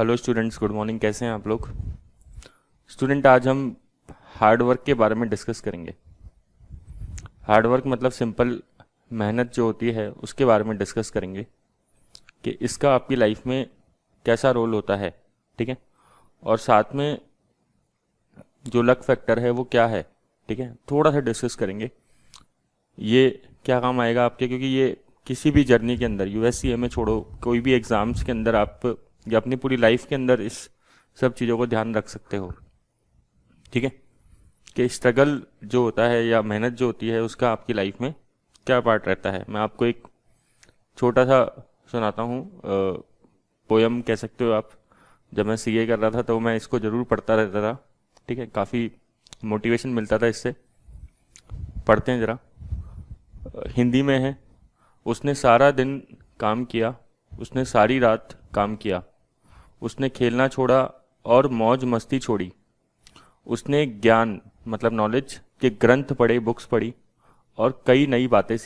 Hello students, good morning. कैसे हैं आप लोग? स्टूडेंट, आज हम हार्ड वर्क के बारे में डिस्कस करेंगे। हार्ड वर्क मतलब सिंपल मेहनत जो होती है उसके बारे में डिस्कस करेंगे कि इसका आपकी लाइफ में कैसा रोल होता है। ठीक है, और साथ में जो लक फैक्टर है वो क्या है। ठीक है, थोड़ा सा डिस्कस करेंगे ये क्या काम आएगा आपके, क्योंकि ये किसी भी जर्नी के अंदर, यूएससीए में छोड़ो, कोई भी एग्ज़ाम्स के अंदर आप या अपनी पूरी लाइफ के अंदर इस सब चीज़ों को ध्यान रख सकते हो। ठीक है, कि स्ट्रगल जो होता है या मेहनत जो होती है उसका आपकी लाइफ में क्या पार्ट रहता है। मैं आपको एक छोटा सा सुनाता हूँ, पोयम कह सकते हो आप। जब मैं सीए कर रहा था तो मैं इसको ज़रूर पढ़ता रहता था। ठीक है, काफ़ी मोटिवेशन मिलता था इससे। पढ़ते हैं ज़रा। हिंदी में है। उसने सारा दिन काम किया, उसने सारी रात काम किया, उसने खेलना छोड़ा और मौज मस्ती छोड़ी, उसने ज्ञान मतलब नॉलेज के ग्रंथ पढ़े, बुक्स पढ़ी और कई नई बातें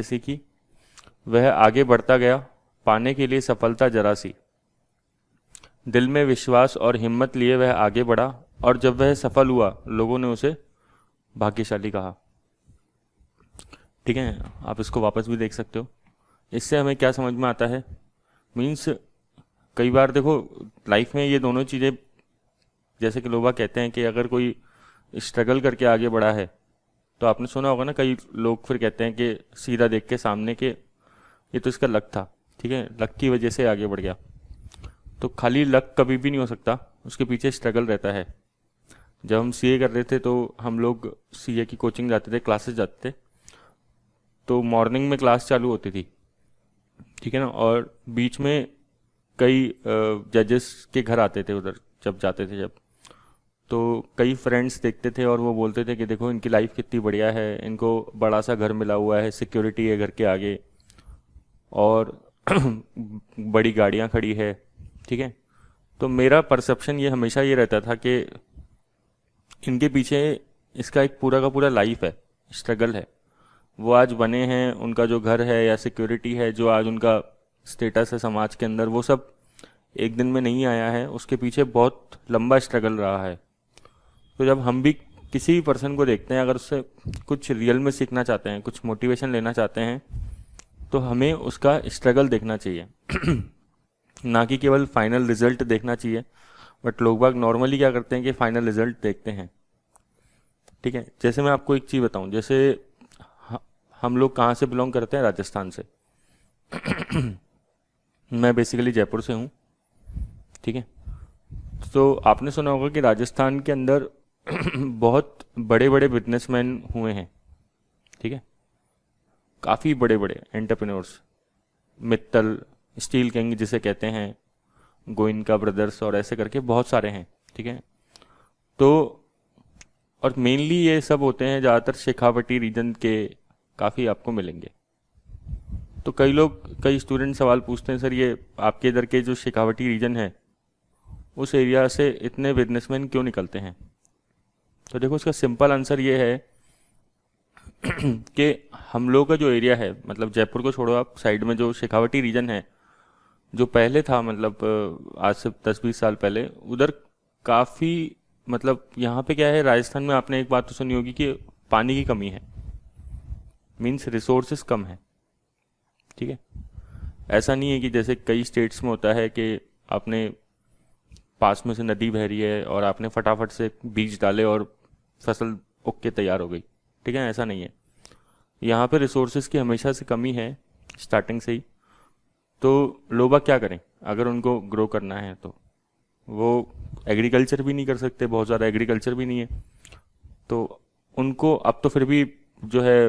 सीखी। वह आगे बढ़ता गया, पाने के लिए सफलता जरा सी। दिल में विश्वास और हिम्मत लिए वह आगे बढ़ा और जब वह सफल हुआ लोगों ने उसे भाग्यशाली कहा। ठीक है, आप इसको वापस भी देख सकते हो। इससे हमें क्या समझ में आता है, मीन्स कई बार देखो लाइफ में ये दोनों चीज़ें, जैसे कि लोग कहते हैं कि अगर कोई स्ट्रगल करके आगे बढ़ा है तो आपने सुना होगा ना, कई लोग फिर कहते हैं कि सीधा देख के सामने के ये तो इसका लक था। ठीक है, लक की वजह से आगे बढ़ गया। तो खाली लक कभी भी नहीं हो सकता, उसके पीछे स्ट्रगल रहता है। जब हम सीए कर रहे थे तो हम लोग सीए की कोचिंग जाते थे, क्लासेस जाते थे। तो मॉर्निंग में क्लास चालू होती थी, ठीक है ना, और बीच में कई जजेस के घर आते थे उधर जब जाते थे, जब तो कई फ्रेंड्स देखते थे और वो बोलते थे कि देखो इनकी लाइफ कितनी बढ़िया है, इनको बड़ा सा घर मिला हुआ है, सिक्योरिटी है घर के आगे और बड़ी गाड़ियाँ खड़ी है। ठीक है, तो मेरा परसेप्शन ये हमेशा ये रहता था कि इनके पीछे इसका एक पूरा का पूरा लाइफ है, स्ट्रगल है। वो आज बने हैं, उनका जो घर है या सिक्योरिटी है, जो आज उनका स्टेटस है समाज के अंदर, वो सब एक दिन में नहीं आया है, उसके पीछे बहुत लंबा स्ट्रगल रहा है। तो जब हम भी किसी भी पर्सन को देखते हैं, अगर उससे कुछ रियल में सीखना चाहते हैं, कुछ मोटिवेशन लेना चाहते हैं, तो हमें उसका स्ट्रगल देखना चाहिए ना कि केवल फाइनल रिजल्ट देखना चाहिए। बट लोग बाग नॉर्मली क्या करते हैं कि फाइनल रिजल्ट देखते हैं। ठीक है, जैसे मैं आपको एक चीज़ बताऊं, जैसे हम लोग कहाँ से बिलोंग करते हैं, राजस्थान से। मैं बेसिकली जयपुर से हूँ। ठीक है, तो आपने सुना होगा कि राजस्थान के अंदर बहुत बड़े बड़े बिजनेसमैन हुए हैं। ठीक है, काफ़ी बड़े बड़े एंटरप्रेन्योर्स, मित्तल, स्टील किंग जिसे कहते हैं, गोइनका ब्रदर्स और ऐसे करके बहुत सारे हैं। ठीक है, तो और मेनली ये सब होते हैं ज़्यादातर शेखावटी रीजन के, काफ़ी आपको मिलेंगे। तो कई स्टूडेंट सवाल पूछते हैं, सर ये आपके इधर के जो शेखावटी रीजन है उस एरिया से इतने बिजनेसमैन क्यों निकलते हैं? तो देखो इसका सिंपल आंसर ये है कि हम लोग का जो एरिया है, मतलब जयपुर को छोड़ो आप, साइड में जो शेखावटी रीजन है, जो पहले था, मतलब आज से 10-20 साल पहले, उधर काफ़ी, मतलब यहाँ पे क्या है, राजस्थान में आपने एक बात तो सुनी होगी कि पानी की कमी है, मीन्स रिसोर्सेस कम है। ठीक है, ऐसा नहीं है कि जैसे कई स्टेट्स में होता है कि आपने पास में से नदी बह रही है और आपने फटाफट से बीज डाले और फसल उग के तैयार हो गई। ठीक है, ऐसा नहीं है। यहाँ पे रिसोर्सेज की हमेशा से कमी है, स्टार्टिंग से ही। तो लोग क्या करें, अगर उनको ग्रो करना है तो वो एग्रीकल्चर भी नहीं कर सकते, बहुत ज़्यादा एग्रीकल्चर भी नहीं है। तो उनको अब तो फिर भी जो है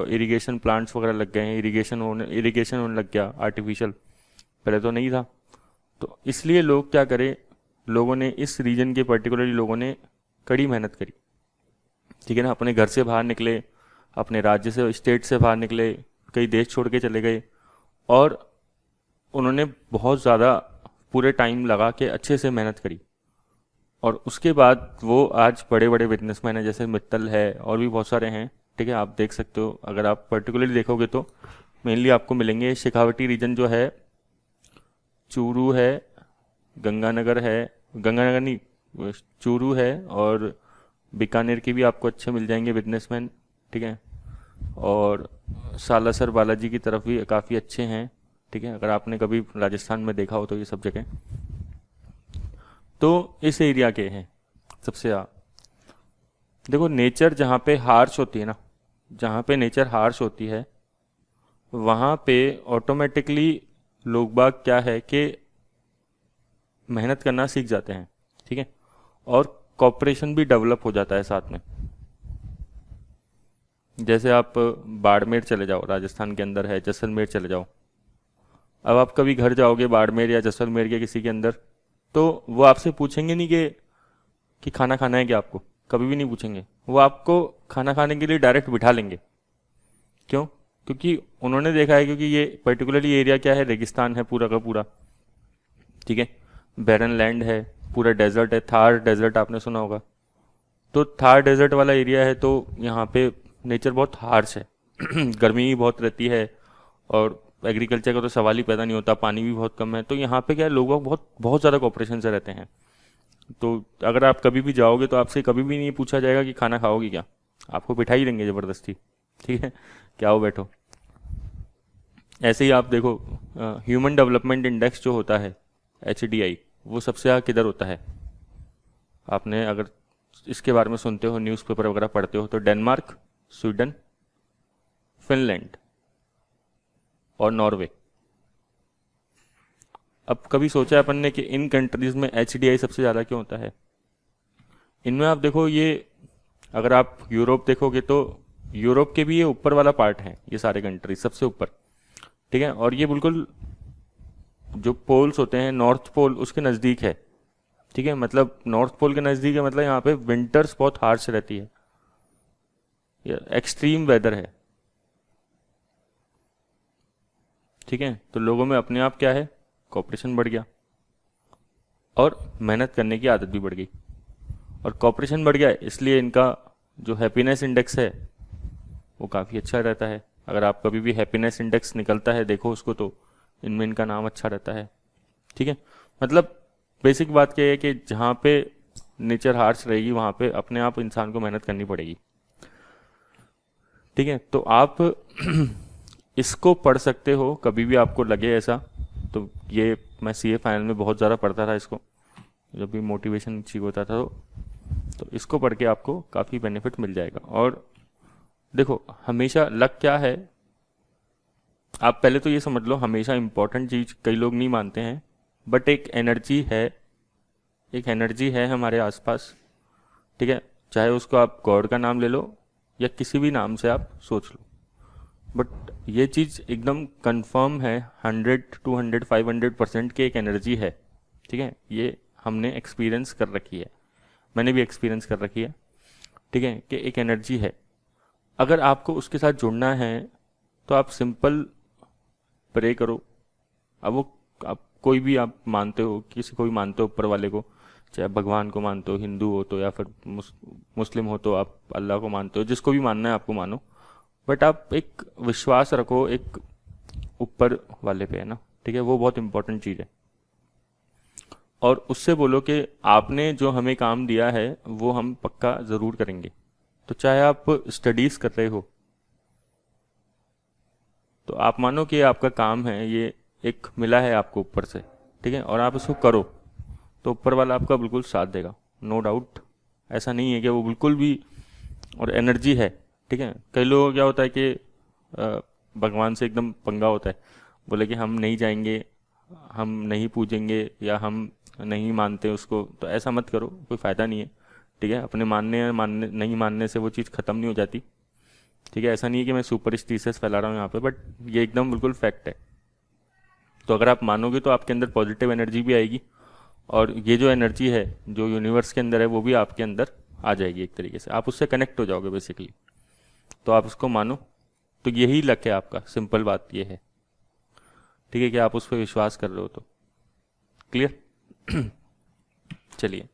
इरिगेशन प्लांट्स वगैरह लग गए हैं, इरिगेशन होने लग गया आर्टिफिशियल, पहले तो नहीं था। तो इसलिए लोग क्या करें, लोगों ने इस रीजन के पर्टिकुलरली लोगों ने कड़ी मेहनत करी। ठीक है ना, अपने घर से बाहर निकले, अपने राज्य से, स्टेट से बाहर निकले, कई देश छोड़ के चले गए और उन्होंने बहुत ज़्यादा पूरे टाइम लगा के अच्छे से मेहनत करी और उसके बाद वो आज बड़े बड़े बिजनेसमैन हैं, जैसे मित्तल है और भी बहुत सारे हैं। ठीक है, आप देख सकते हो, अगर आप पर्टिकुलरली देखोगे तो मेनली आपको मिलेंगे शेखावटी रीजन जो है, चूरू है, गंगानगर है, गंगानगर नहीं, चूरू है, और बीकानेर के भी आपको अच्छे मिल जाएंगे बिजनेसमैन, ठीक है। और सालासर बालाजी की तरफ भी काफ़ी अच्छे हैं, ठीक है, अगर आपने कभी राजस्थान में देखा हो तो ये सब जगह। तो इस एरिया के हैं सबसे ज़्यादा। देखो नेचर जहाँ पे हार्श होती है ना, जहाँ पे नेचर हार्श होती है वहाँ पे ऑटोमेटिकली लोग बाग क्या है कि मेहनत करना सीख जाते हैं, ठीक है, और कॉपरेशन भी डेवलप हो जाता है साथ में। जैसे आप बाड़मेर चले जाओ, राजस्थान के अंदर है, जैसलमेर चले जाओ। अब आप कभी घर जाओगे बाड़मेर या जैसलमेर के किसी के अंदर, तो वो आपसे पूछेंगे नहीं कि खाना खाना है क्या आपको, कभी भी नहीं पूछेंगे। वो आपको खाना खाने के लिए डायरेक्ट बिठा लेंगे। क्यों? क्योंकि उन्होंने देखा है, क्योंकि ये पर्टिकुलरली एरिया क्या है, रेगिस्तान है पूरा का पूरा, ठीक है, बैरन लैंड है, पूरा डेजर्ट है, थार डेजर्ट आपने सुना होगा। तो थार डेजर्ट वाला एरिया है, तो यहाँ पे नेचर बहुत हार्श है गर्मी भी बहुत रहती है, और एग्रीकल्चर का तो सवाल ही पैदा नहीं होता, पानी भी बहुत कम है। तो यहाँ पे क्या है, लोग बहुत बहुत ज़्यादा कॉपरेशन से रहते हैं। तो अगर आप कभी भी जाओगे तो आपसे कभी भी नहीं पूछा जाएगा कि खाना खाओगे क्या, आपको बिठा ही देंगे ज़बरदस्ती, ठीक है, क्या हो बैठो। ऐसे ही आप देखो ह्यूमन डेवलपमेंट इंडेक्स जो होता है HDI, वो सबसे ज़्यादा किधर होता है? आपने अगर इसके बारे में सुनते हो, न्यूज़पेपर वगैरह पढ़ते हो, तो डेनमार्क, स्वीडन, फिनलैंड और नॉर्वे। अब कभी सोचा है अपन ने कि इन कंट्रीज़ में HDI सबसे ज़्यादा क्यों होता है? इनमें आप देखो, ये अगर आप यूरोप देखोगे तो यूरोप के भी ये ऊपर वाला पार्ट है, ये सारे कंट्री सबसे ऊपर, ठीक है, और ये बिल्कुल जो पोल्स होते हैं, नॉर्थ पोल उसके नज़दीक है, ठीक है, मतलब नॉर्थ पोल के नज़दीक है, मतलब यहाँ पे विंटर्स बहुत हार्श रहती है, एक्सट्रीम वेदर है, ठीक है। तो लोगों में अपने आप क्या है, कॉपरेशन बढ़ गया, और मेहनत करने की आदत भी बढ़ गई, और कॉपरेशन बढ़ गया, इसलिए इनका जो हैप्पीनेस इंडेक्स है वो काफ़ी अच्छा रहता है। अगर आप कभी भी हैप्पीनेस इंडेक्स निकलता है देखो उसको, तो इनमें इनका नाम अच्छा रहता है, ठीक है। मतलब बेसिक बात क्या है कि जहाँ पे नेचर हार्श रहेगी वहाँ पे अपने आप इंसान को मेहनत करनी पड़ेगी, ठीक है। तो आप इसको पढ़ सकते हो कभी भी आपको लगे ऐसा। तो ये मैं CA फाइनल में बहुत ज़्यादा पढ़ता था इसको, जब भी मोटिवेशन ठीक होता था, तो इसको पढ़ के आपको काफ़ी बेनिफिट मिल जाएगा। और देखो हमेशा लक क्या है, आप पहले तो ये समझ लो, हमेशा इम्पोर्टेंट चीज़ कई लोग नहीं मानते हैं, बट एक एनर्जी है, एक एनर्जी है हमारे आसपास, ठीक है, चाहे उसको आप गॉड का नाम ले लो या किसी भी नाम से आप सोच लो, बट ये चीज़ एकदम कंफर्म है 100, 200, 500% की एक एनर्जी है, ठीक है। ये हमने एक्सपीरियंस कर रखी है, मैंने भी एक्सपीरियंस कर रखी है, ठीक है, कि एक एनर्जी है। अगर आपको उसके साथ जुड़ना है तो आप सिंपल प्रे करो। अब वो आप कोई भी आप मानते हो, किसी को भी मानते हो, ऊपर वाले को, चाहे भगवान को मानते हो, हिंदू हो तो, या फिर मुस्लिम हो तो आप अल्लाह को मानते हो, जिसको भी मानना है आपको मानो, बट आप एक विश्वास रखो एक ऊपर वाले पे, है ना, ठीक है, वो बहुत इंपॉर्टेंट चीज़ है। और उससे बोलो कि आपने जो हमें काम दिया है वो हम पक्का ज़रूर करेंगे। तो चाहे आप स्टडीज़ कर रहे हो, तो आप मानो कि आपका काम है, ये एक मिला है आपको ऊपर से, ठीक है, और आप इसको करो, तो ऊपर वाला आपका बिल्कुल साथ देगा, नो डाउट। ऐसा नहीं है कि वो बिल्कुल भी, और एनर्जी है, ठीक है। कई लोगों को क्या होता है कि भगवान से एकदम पंगा होता है, बोले कि हम नहीं जाएंगे, हम नहीं पूजेंगे, या हम नहीं मानते उसको। तो ऐसा मत करो, कोई फ़ायदा नहीं है, ठीक है। अपने मानने नहीं मानने से वो चीज़ ख़त्म नहीं हो जाती, ठीक है। ऐसा नहीं है कि मैं सुपरस्टिशियस फैला रहा हूँ यहाँ पे, बट ये एकदम बिल्कुल फैक्ट है। तो अगर आप मानोगे तो आपके अंदर पॉजिटिव एनर्जी भी आएगी, और ये जो एनर्जी है जो यूनिवर्स के अंदर है वो भी आपके अंदर आ जाएगी, एक तरीके से आप उससे कनेक्ट हो जाओगे बेसिकली। तो आप उसको मानो, तो यही लक है आपका, सिंपल बात ये है, ठीक है, कि आप उस पर विश्वास कर रहे हो। तो क्लियर? चलिए।